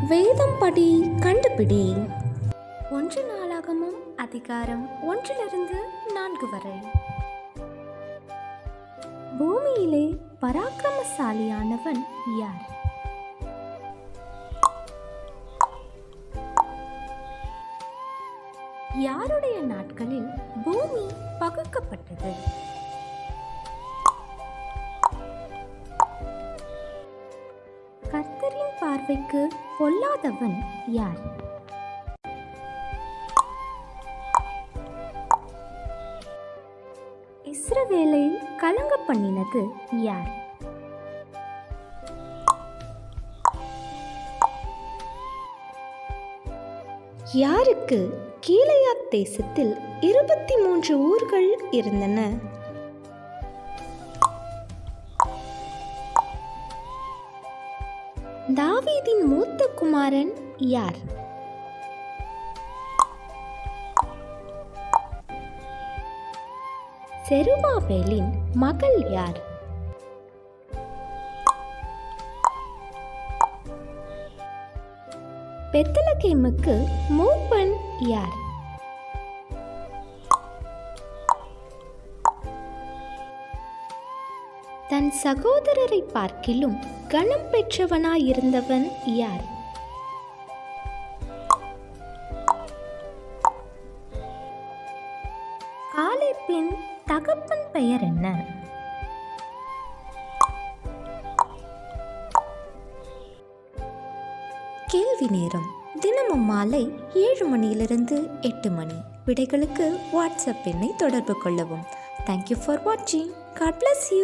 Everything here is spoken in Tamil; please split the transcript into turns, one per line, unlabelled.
வேதம் படி கண்டுபிடி. 1 நாளாகமம் அதிகாரம் 1-4 வரை. பூமியிலே பராக்கிரமசாலியானவன் யார்? யாருடைய நாட்களில் பூமி பகுக்கப்பட்டது? கர்த்தரின் பார்வைக்கு பொல்லாதவன் யார்? இஸ்ரவேலை கலங்க பண்ணினது யார்? யாருக்கு கீலேயாத் தேசத்தில் 23 ஊர்கள் இருந்தன? தாவீதின் மூத்த குமாரன் யார்? செருபாபேலின் மகள் யார்? பெத்லகேமுக்கு மூப்பன் யார்? தன் சகோதரரை பார்க்கிலும் கனம் பெற்றவனாயிருந்தவன் யார்? காலேபின் தகப்பன் பெயர் என்ன? கேள்வி நேரம் தினமும் மாலை 7 மணியிலிருந்து 8 மணி. விடைகளுக்கு வாட்ஸ்அப் எண்ணை தொடர்பு கொள்ளவும். தேங்க்யூ ஃபார் வாட்சிங். God bless you.